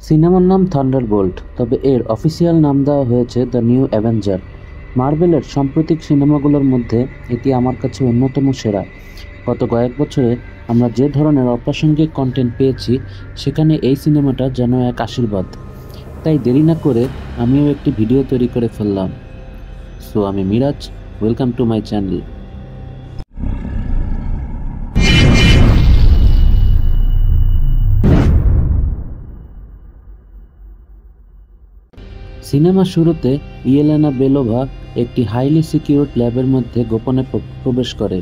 সিনেমার নাম থান্ডারবোল্ট, তবে এর অফিসিয়াল নাম দেওয়া হয়েছে দ্য নিউ অ্যাভেঞ্জার। মার্বেলের সাম্প্রতিক সিনেমাগুলোর মধ্যে এটি আমার কাছে অন্যতম সেরা। গত কয়েক বছরে আমরা যে ধরনের অপ্রাসঙ্গিক কন্টেন্ট পেয়েছি, সেখানে এই সিনেমাটা যেন এক আশীর্বাদ। তাই দেরি না করে আমিও একটি ভিডিও তৈরি করে ফেললাম। সো আমি Miraj, welcome to my channel. সিনেমার শুরুতে ইয়েলেনা বেলোভা একটি হাইলি সিকিউরড ল্যাবের মধ্যে গোপনে প্রবেশ করে।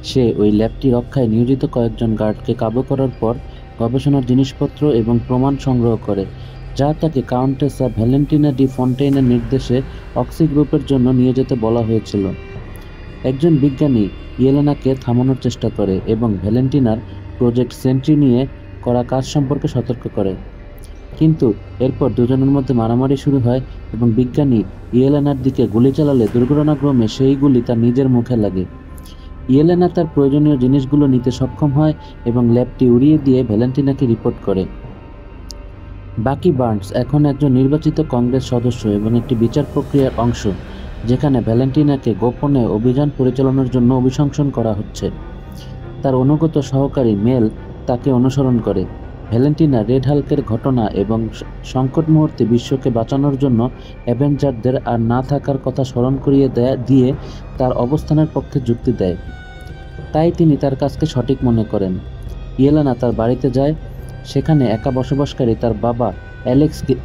সে ওই ল্যাবটি রক্ষায় নিয়োজিত কয়েকজন গার্ডকে কাবু করার পর গবেষণার জিনিসপত্র এবং প্রমাণ সংগ্রহ করে, যা তাকে কাউন্টেসা ভ্যালেন্টিনা ডি ফন্টেইনের নির্দেশে অক্সি গ্রুপের জন্য নিয়ে যেতে বলা হয়েছিল। একজন বিজ্ঞানী ইয়েলেনাকে থামানোর চেষ্টা করে এবং ভ্যালেন্টিনার প্রজেক্ট সেন্ট্রি নিয়ে করা কাজ সম্পর্কে সতর্ক করে। কিন্তু এরপর দুজনের মধ্যে মারামারি শুরু হয় এবং বিজ্ঞানী ইয়েলেনার দিকে গুলি চালালে দুর্ঘটনাক্রমে সেই গুলি তার নিজের মুখে লাগে। ইয়েলেনা তার প্রয়োজনীয় জিনিসগুলো নিতে সক্ষম হয় এবং ল্যাবটি উড়িয়ে দিয়ে ভ্যালেন্টিনাকে রিপোর্ট করে। বাকি বার্নস এখন একজন নির্বাচিত কংগ্রেস সদস্য এবং একটি বিচার প্রক্রিয়ার অংশ, যেখানে ভ্যালেন্টিনাকে গোপনে অভিযান পরিচালনার জন্য অভিশংসন করা হচ্ছে। তার অনুগত সহকারী মেল তাকে অনুসরণ করে। ভ্যালেন্টিনা রেড হাল্কের ঘটনা এবং সংকট মুহূর্তে বিশ্বকে বাঁচানোর জন্য অ্যাভেঞ্জারদের আর না থাকার কথা স্মরণ করিয়ে দিয়ে তার অবস্থানের পক্ষে যুক্তি দেয়। তাই তিনি তার কাজকে সঠিক মনে করেন। ইয়েলেনা তার বাড়িতে যায়। সেখানে একা বসবাসকারী তার বাবা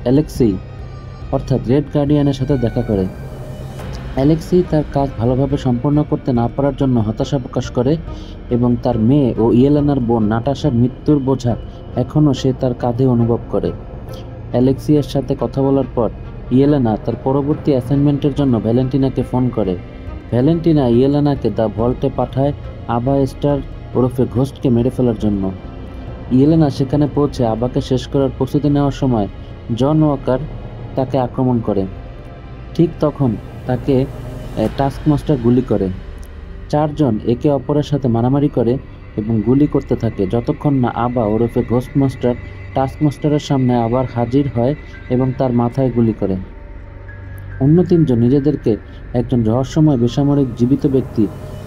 অ্যালেক্সেই অর্থাৎ রেড গার্ডিয়ানের সাথে দেখা করে। অ্যালেক্সি তার কাজ ভালোভাবে সম্পন্ন করতে না পারার জন্য হতাশা প্রকাশ করে এবং তার মেয়ে ও ইয়েলেনার বোন নাটাশার মৃত্যুর বোঝা এখনও সে তার কাঁধে অনুভব করে। অ্যালেক্সিয়ের সাথে কথা বলার পর ইয়েলেনা তার পরবর্তী অ্যাসাইনমেন্টের জন্য ভ্যালেন্টিনাকে ফোন করে। ভ্যালেন্টিনা ইয়েলেনাকে দ্য ভল্টে পাঠায় আবা স্টার ওরফে ঘোস্টকে মেরে ফেলার জন্য। ইয়েলেনা সেখানে পৌঁছে আবাকে শেষ করার প্রস্তুতি নেওয়ার সময় জন ওয়াকার তাকে আক্রমণ করে। ঠিক তখন তাকে টাস্কমাস্টার গুলি করে। চারজন একে অপরের সাথে মারামারি করে এবং গুলি করতে থাকে যতক্ষণ না আবা ওরফে ঘোস্টমাস্টার টাস্কমাস্টারের সামনে আবার হাজির হয় এবং তার মাথায় গুলি করে। অন্য তিনজন নিজেদেরকে একজন রহস্যময় বেসামরিক জীবিত ব্যক্তি,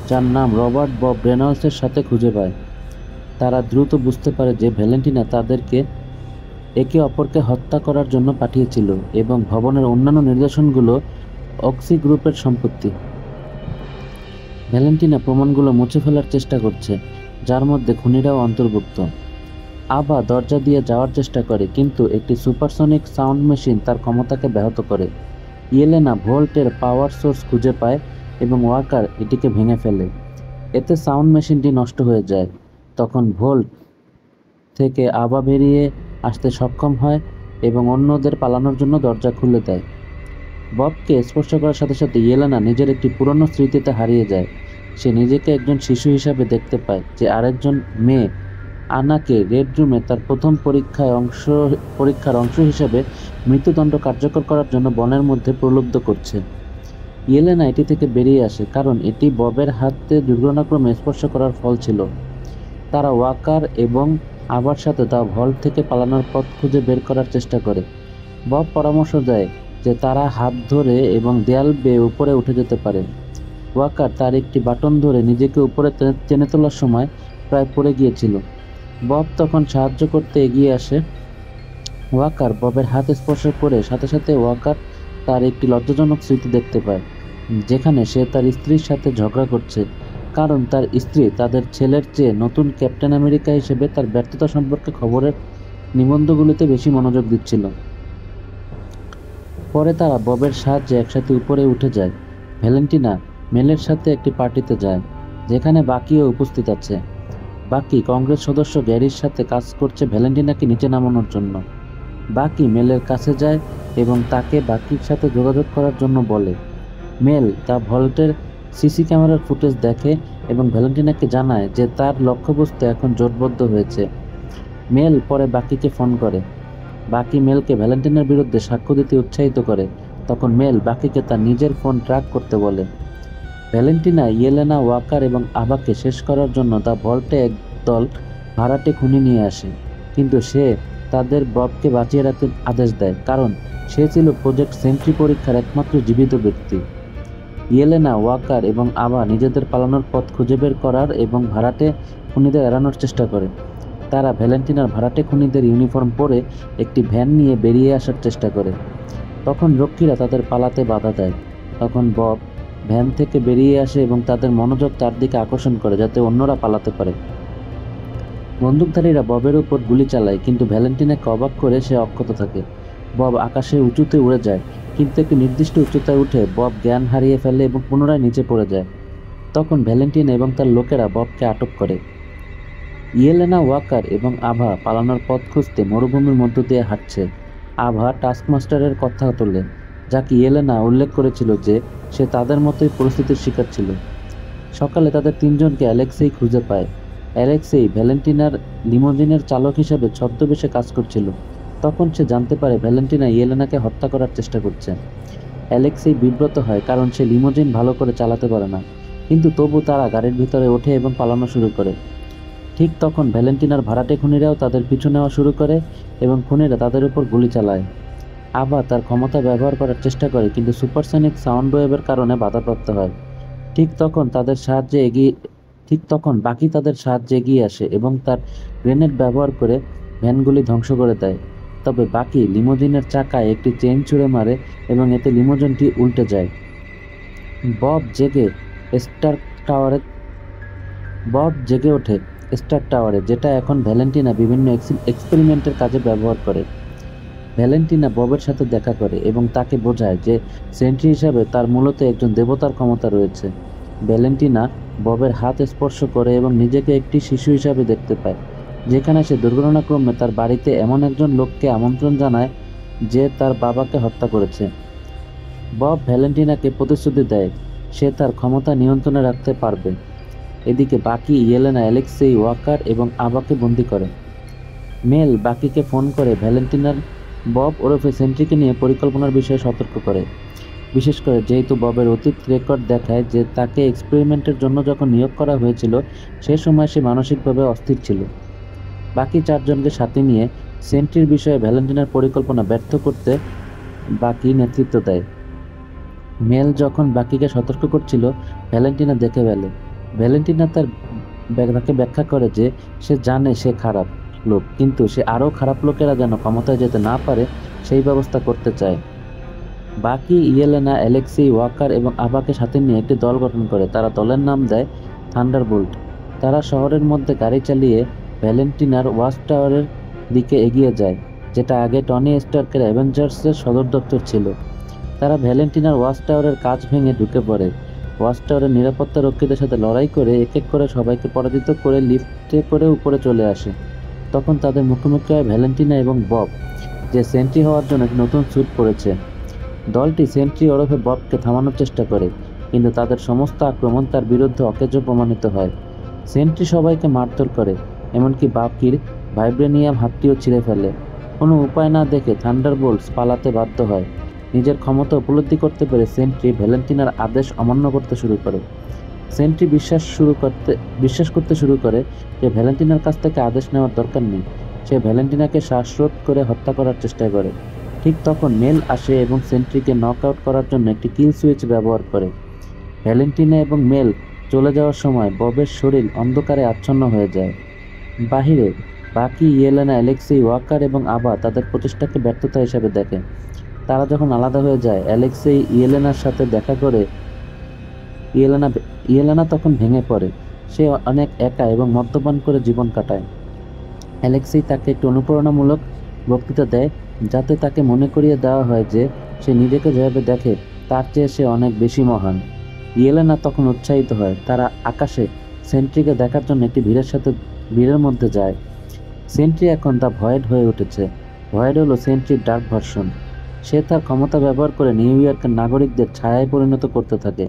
যার নাম রবার্ট বব রেনল্ডসের সাথে খুঁজে পায়। তারা দ্রুত বুঝতে পারে যে ভ্যালেন্টিনা তাদেরকে একে অপরকে হত্যা করার জন্য পাঠিয়েছিল এবং ভবনের অন্যান্য নিদর্শনগুলো অক্সি গ্রুপের সম্পত্তি। ভ্যালেন্টিনা প্রমাণগুলো মুছে ফেলার চেষ্টা করছে, যার মধ্যে খুনিরাও অন্তর্ভুক্ত। আবা দরজা দিয়ে যাওয়ার চেষ্টা করে, কিন্তু একটি সুপারসনিক সাউন্ড মেশিন তার ক্ষমতাকে ব্যাহত করে। ইয়েলেনা ভোল্টের পাওয়ার সোর্স খুঁজে পায় এবং ওয়াকার এটিকে ভেঙে ফেলে। এতে সাউন্ড মেশিনটি নষ্ট হয়ে যায়। তখন ভোল্ট থেকে আবা বেরিয়ে আসতে সক্ষম হয় এবং অন্যদের পালানোর জন্য দরজা খুলে দেয়। ববকে স্পর্শ করার সাথে সাথে ইয়েলেনা নিজের একটি পুরনো স্মৃতিতে হারিয়ে যায়। সে নিজেকে একজন শিশু হিসাবে দেখতে পায়, যে আরেকজন মেয়ে আনাকে রেড রুমে তার প্রথম পরীক্ষার অংশ হিসেবে মৃত্যুদণ্ড কার্যকর করার জন্য বনের মধ্যে প্রলুব্ধ করছে। ইয়েলেনা এটি থেকে বেরিয়ে আসে, কারণ এটি ববের হাতে দুর্ঘটনাক্রমে স্পর্শ করার ফল ছিল। তারা ওয়াকার এবং আবার সাথে দ্য ভল্ট থেকে পালানোর পথ খুঁজে বের করার চেষ্টা করে। বব পরামর্শ দেয় যে তারা হাত ধরে এবং দেয়াল বেয়ে উপরে উঠে যেতে পারে। ওয়াকার তার একটি বাটন ধরে নিজেকে উপরে টেনে তোলার সময় প্রায় পড়ে গিয়েছিল। বব তখন সাহায্য করতে এগিয়ে আসে। ওয়াকার ববের হাত স্পর্শ করে সাথে সাথে ওয়াকার তার একটি লজ্জাজনক স্মৃতি দেখতে পায়, যেখানে সে তার স্ত্রীর সাথে ঝগড়া করছে, কারণ তার স্ত্রী তাদের ছেলের চেয়ে নতুন ক্যাপ্টেন আমেরিকা হিসেবে তার ব্যর্থতা সম্পর্কে খবরের নিবন্ধগুলিতে বেশি মনোযোগ দিচ্ছিল। পরে তারা ববের সাহায্যে একসাথে উপরে উঠে যায়। ভ্যালেন্টিনা মেলের সাথে একটি পার্টিতে যায়, যেখানে বাকিও উপস্থিত আছে। বাকি কংগ্রেস সদস্য গ্যারির সাথে কাজ করছে ভ্যালেন্টিনাকে নিচে নামানোর জন্য। বাকি মেলের কাছে যায় এবং তাকে বাকির সাথে যোগাযোগ করার জন্য বলে। মেল দ্য ভল্টের সিসি ক্যামেরার ফুটেজ দেখে এবং ভ্যালেন্টিনাকে জানায় যে তার লক্ষ্যবস্তু এখন জোটবদ্ধ হয়েছে। মেল পরে বাকিকে ফোন করে। বাকি মেলকে ভ্যালেন্টিনার বিরুদ্ধে সাক্ষ্য দিতে উৎসাহিত করে। তখন মেল বাকিকে তার নিজের ফোন ট্র্যাক করতে বলে। ভ্যালেন্টিনা ইয়েলেনা, ওয়াকার এবং আবাকে শেষ করার জন্য দ্য ভল্টে একদল ভাড়াটে খুনি নিয়ে আসে, কিন্তু সে তাদের ববকে বাঁচিয়ে রাখতে আদেশ দেয়, কারণ সে ছিল প্রজেক্ট সেন্ট্রি পরীক্ষার একমাত্র জীবিত ব্যক্তি। ইয়েলেনা, ওয়াকার এবং আভা নিজেদের পালানোর পথ খুঁজে বের করার এবং ভাড়াটে খুনিদের এড়ানোর চেষ্টা করে। তারা ভ্যালেন্টিনার ভাড়াটে খুনিদের ইউনিফর্ম পরে একটি ভ্যান নিয়ে বেরিয়ে আসার চেষ্টা করে। তখন রক্ষীরা তাদের পালাতে বাধা দেয়। তখন বব ভ্যান থেকে বেরিয়ে আসে এবং তাদের মনোযোগ তার দিকে আকর্ষণ করে যাতে অন্যরা পালাতে পারে। বন্দুকধারীরা ববের উপর গুলি চালায়, কিন্তু ভ্যালেন্টিনাকে অবাক করে সে অক্ষত থাকে। বব আকাশে উঁচুতে উড়ে যায়, কিন্তু একটি নির্দিষ্ট উচ্চতায় উঠে বব জ্ঞান হারিয়ে ফেলে এবং পুনরায় নিচে পড়ে যায়। তখন ভ্যালেন্টিনা এবং তার লোকেরা ববকে আটক করে। ইয়েলেনা, ওয়াকার এবং আভা পালানোর পথ খুঁজতে মরুভূমির মধ্য দিয়ে হাঁটছে। আভা টাস্কমাস্টারের কথা তোলে, যাকে ইয়েলেনা উল্লেখ করেছিল যে সে তাদের মতোই পরিস্থিতির শিকার ছিল। সকালে তাদের তিনজনকে অ্যালেক্সেই খুঁজে পায়। অ্যালেক্সেই ভ্যালেন্টিনার লিমোজিনের চালক হিসেবে ছদ্মবেশে কাজ করছিল। তখন সে জানতে পারে ভ্যালেন্টিনা ইয়েলেনাকে হত্যা করার চেষ্টা করছে। অ্যালেক্সেই বিব্রত হয়, কারণ সে লিমোজিন ভালো করে চালাতে পারে না, কিন্তু তবু তারা গাড়ির ভিতরে ওঠে এবং পালানো শুরু করে। ঠিক তখন ভ্যালেন্টিনার ভাড়াটে খুনিরাও তাদের পিছু নেওয়া শুরু করে এবং খুনিরা তাদের উপর গুলি চালায়। আভা তার ক্ষমতা ব্যবহার করার চেষ্টা করে, কিন্তু সুপারসনিক সাউন্ড ওয়েভের কারণে বাধাপ্রাপ্ত হয়। ঠিক তখন বাকি তাদের সাহায্যে এগিয়ে আসে এবং তার গ্রেনেড ব্যবহার করে ভ্যানগুলি ধ্বংস করে দেয়। তবে বাকি লিমোজিনের চাকায় একটি চেইন ছুঁড়ে মারে এবং এতে লিমোজিনটি উল্টে যায়। বব জেগে ওঠে স্টার টাওয়ারে, যেটা এখন ভ্যালেন্টিনা বিভিন্ন এক্সপেরিমেন্টের কাজে ব্যবহার করে। ভ্যালেন্টিনা ববের সাথে দেখা করে এবং তাকে বোঝায় যে সেন্ট্রি হিসাবে তার মূলত একজন দেবতার ক্ষমতা রয়েছে। ভ্যালেন্টিনা ববের হাত স্পর্শ করে এবং নিজেকে একটি শিশু হিসাবে দেখতে পায়, যেখানে সে দুর্ঘটনাক্রমে তার বাড়িতে এমন একজন লোককে আমন্ত্রণ জানায় যে তার বাবাকে হত্যা করেছে। বব ভ্যালেন্টিনাকে প্রতিশ্রুতি দেয় সে তার ক্ষমতা নিয়ন্ত্রণে রাখতে পারবে। এদিকে বাকি ইয়েলেনা, অ্যালেক্সেই, ওয়াকার এবং আভাকে বন্দী করে। মেল বাকিকে ফোন করে ভ্যালেন্টিনার বব ওরফে সেন্ট্রিকে নিয়ে পরিকল্পনার বিষয়ে সতর্ক করে, বিশেষ করে যেহেতু ববের অতীত রেকর্ড দেখায় যে তাকে এক্সপেরিমেন্টের জন্য যখন নিয়োগ করা হয়েছিল সে সময় সে মানসিকভাবে অস্থির ছিল। বাকি চারজনকে সাথে নিয়ে সেন্ট্রির বিষয়ে ভ্যালেন্টিনার পরিকল্পনা ব্যর্থ করতে বাকি নেতৃত্ব দেয়। মেল যখন বাকিকে সতর্ক করছিল, ভ্যালেন্টিনা দেখে ফেলে। ভ্যালেন্টিনা তাকে ব্যাখ্যা করে যে সে জানে সে খারাপ লোক, কিন্তু সে আরও খারাপ লোকেরা যেন ক্ষমতায় যেতে না পারে সেই ব্যবস্থা করতে চায়। বাকি ইয়েলেনা, অ্যালেক্সেই, ওয়াকার এবং আভাকে সাথে নিয়ে একটি দল গঠন করে। তারা দলের নাম দেয় থান্ডারবোল্ট। তারা শহরের মধ্যে গাড়ি চালিয়ে ভ্যালেন্টিনার ওয়াচ টাওয়ারের দিকে এগিয়ে যায়, যেটা আগে টনি স্টার্কের অ্যাভেঞ্জার্সের সদর দপ্তর ছিল। তারা ভ্যালেন্টিনার ওয়াচ টাওয়ারের কাচ ভেঙে ঢুকে পড়ে। ওয়াচ টাওয়ারের নিরাপত্তা রক্ষীদের সাথে লড়াই করে এক এক করে সবাইকে পরাজিত করে লিফটে করে উপরে চলে আসে। তখন তাদের মুখোমুখি হয় ভ্যালেন্টিনা এবং বব, যে সেন্ট্রি হওয়ার জন্য একটি নতুন স্যুট পরেছে। দলটি সেন্ট্রি ওরফে ববকে থামানোর চেষ্টা করে, কিন্তু তাদের সমস্ত আক্রমণ তার বিরুদ্ধে অকেজ প্রমাণিত হয়। সেন্ট্রি সবাইকে মারধর করে, এমনকি বাকির ভাইব্রেনিয়াম হাতটিও ছিঁড়ে ফেলে। কোনো উপায় না দেখে থান্ডারবোল্টস পালাতে বাধ্য হয়। নিজের ক্ষমতা উপলব্ধি করতে পেরে সেন্ট্রি ভ্যালেন্টিনার আদেশ অমান্য করতে শুরু করে। সেন্ট্রি বিশ্বাস করতে শুরু করে যে ভ্যালেন্টিনার কাছ থেকে আদেশ নেওয়ার দরকার নেই। সে ভ্যালেন্টিনাকে শ্বাসরোধ করে হত্যা করার চেষ্টা করে। ঠিক তখন মেল আসে এবং সেন্ট্রিকে নক আউট করার জন্য একটি কিল সুইচ ব্যবহার করে। ভ্যালেন্টিনা এবং মেল চলে যাওয়ার সময় ববের শরীর অন্ধকারে আচ্ছন্ন হয়ে যায়। বাহিরে বাকি ইয়েলেনা, অ্যালেক্সেই, ওয়াকার এবং আভা তাদের প্রচেষ্টাকে ব্যর্থতা হিসেবে দেখে। তারা যখন আলাদা হয়ে যায়, অ্যালেক্সেই ইয়েলেনার সাথে দেখা করে। ইয়েলেনা তখন ভেঙে পড়ে। সে অনেক একা এবং মদ্যপান করে জীবন কাটায়। অ্যালেক্সেই তাকে একটি অনুপ্রেরণামূলক বক্তৃতা দেয়, যাতে তাকে মনে করিয়ে দেওয়া হয় যে সে নিজেকে যেভাবে দেখে তার চেয়ে সে অনেক বেশি মহান। ইয়েলেনা তখন উৎসাহিত হয়। তারা আকাশে সেন্ট্রিকে দেখার জন্য একটি ভিড়ের মধ্যে যায়। সেন্ট্রি এখন দ্য ভয়েড হয়ে উঠেছে। ভয়েড হলো সেন্ট্রির ডার্ক ভার্সন। সে তার ক্ষমতা ব্যবহার করে নিউ ইয়র্কের নাগরিকদের ছায়ায় পরিণত করতে থাকে।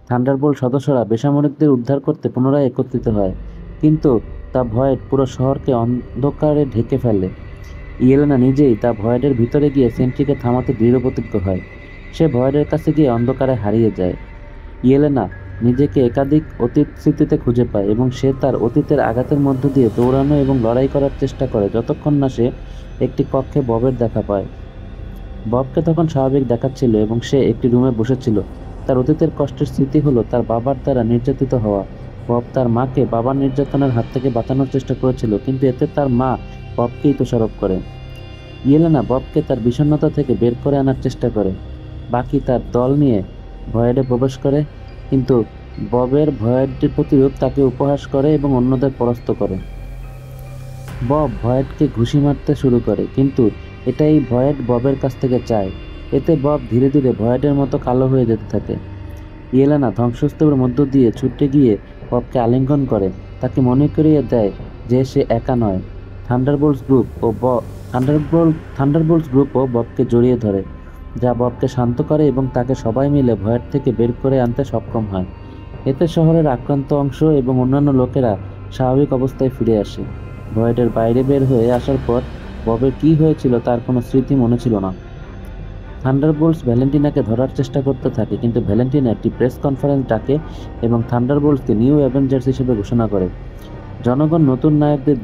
থান্ডারবোল্ট সদস্যরা বেসামরিকদের উদ্ধার করতে পুনরায় একত্রিত হয়, কিন্তু দ্য ভয়েড পুরো শহরকে অন্ধকারে ঢেকে ফেলে। ইয়েলেনা নিজেই দ্য ভয়েডের ভিতরে গিয়ে সেন্ট্রিকে থামাতে দৃঢ়প্রতিজ্ঞ হয়। সে ভয়েডের কাছে গিয়ে অন্ধকারে হারিয়ে যায়। ইয়েলেনা নিজেকে একাধিক অতীত স্মৃতিতে খুঁজে পায় এবং সে তার অতীতের আঘাতের মধ্য দিয়ে দৌড়ানো এবং লড়াই করার চেষ্টা করে যতক্ষণ না সে একটি কক্ষে ববের দেখা পায়। ববকে তখন স্বাভাবিক দেখাচ্ছিল এবং সে একটি রুমে বসেছিল। তার অতীতের কষ্টের স্মৃতি হলো তার বাবার দ্বারা নির্যাতিত হওয়া। বব তার মাকে বাবার নির্যাতনের হাত থেকে বাঁচানোর চেষ্টা করেছিল, কিন্তু এতে তার মা ববকেই দোষারোপ করে। ইয়েলেনা ববকে তার বিষণ্ণতা থেকে বের করে আনার চেষ্টা করে। বাকি তার দল নিয়ে ভয়েডে প্রবেশ করে, কিন্তু ববের ভয়েডের প্রতিরূপ তাকে উপহাস করে এবং অন্যদের পরাস্ত করে। বব ভয়েডকে ঘুষি মারতে শুরু করে, কিন্তু এটাই ভয়েড ববের কাছ থেকে চায়। এতে বব ধীরে ধীরে ভয়েডের মতো কালো হয়ে যেতে থাকে। ইয়েলেনা ধ্বংসস্তূপের মধ্য দিয়ে ছুটে গিয়ে ববকে আলিঙ্গন করে, তাকে মনে করিয়ে দেয় যে সে একা নয়। থান্ডারবোল্টস গ্রুপও ববকে জড়িয়ে ধরে, যা ববকে শান্ত করে এবং তাকে সবাই মিলে ভয়েড থেকে বের করে আনতে সক্ষম হয়। এতে শহরের আক্রান্ত অংশ এবং অন্যান্য লোকেরা স্বাভাবিক অবস্থায় ফিরে আসে। ভয়েডের বাইরে বের হয়ে আসার পর ববের কী হয়েছিল তার কোনো স্মৃতি মনে ছিল না। থান্ডারবোল্টস ভ্যালেন্টিনাকে ধরার চেষ্টা করতে থাকে, কিন্তু ভ্যালেন্টিনা একটি প্রেস কনফারেন্স ডাকে এবং থান্ডারবোল্টসকে নিউ অ্যাভেঞ্জার্স হিসেবে ঘোষণা করে। জনগণ নতুন নায়কদের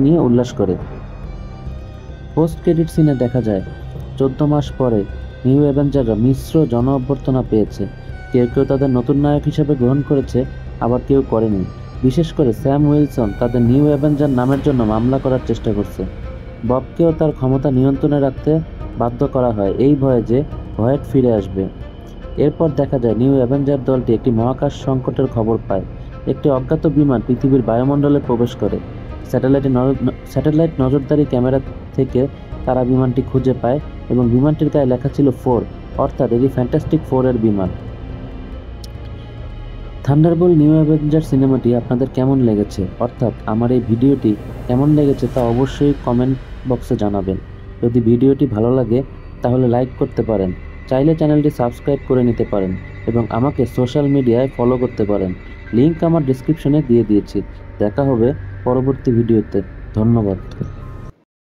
নিয়ে উল্লাস করে। পোস্ট ক্রেডিট সিনে দেখা যায় 14 মাস পরে নিউ অ্যাভেঞ্জাররা মিশ্র জন অভ্যর্থনা পেয়েছে। কেউ কেউ তাদের নতুন নায়ক হিসেবে গ্রহণ করেছে, আবার কেউ করেনি। বিশেষ করে স্যাম উইলসন তাদের নিউ অ্যাভেঞ্জার নামের জন্য মামলা করার চেষ্টা করছে। ববকেও তার ক্ষমতা নিয়ন্ত্রণে রাখতে বাধ্য করা হয় এই ভয়ে যে ভয়েড ফিরে আসবে। এরপর দেখা যায় নিউ অ্যাভেঞ্জার দলটি একটি মহাকাশ সংকটের খবর পায়। একটি অজ্ঞাত বিমান পৃথিবীর বায়ুমণ্ডলে প্রবেশ করে। স্যাটেলাইট নজরদারি ক্যামেরা থেকে তারা বিমানটি খুঁজে পায় এবং বিমানটির গায়ে লেখা ছিল 4, অর্থাৎ এটি ফ্যান্টাস্টিক 4-এর বিমান। থান্ডারবোল্ট নিউ অ্যাভেঞ্জার সিনেমাটি আপনাদের কেমন লেগেছে, অর্থাৎ আমার এই ভিডিওটি কেমন লেগেছে তা অবশ্যই কমেন্ট বক্সে জানাবেন। যদি ভিডিওটি ভালো লাগে তাহলে লাইক করতে পারেন, চাইলে চ্যানেলটি সাবস্ক্রাইব করে নিতে পারেন এবং আমাকে সোশ্যাল মিডিয়ায় ফলো করতে পারেন। লিংক আমার ডিসক্রিপশনে দিয়ে দিয়েছি। দেখা হবে পরবর্তী ভিডিওতে। ধন্যবাদ।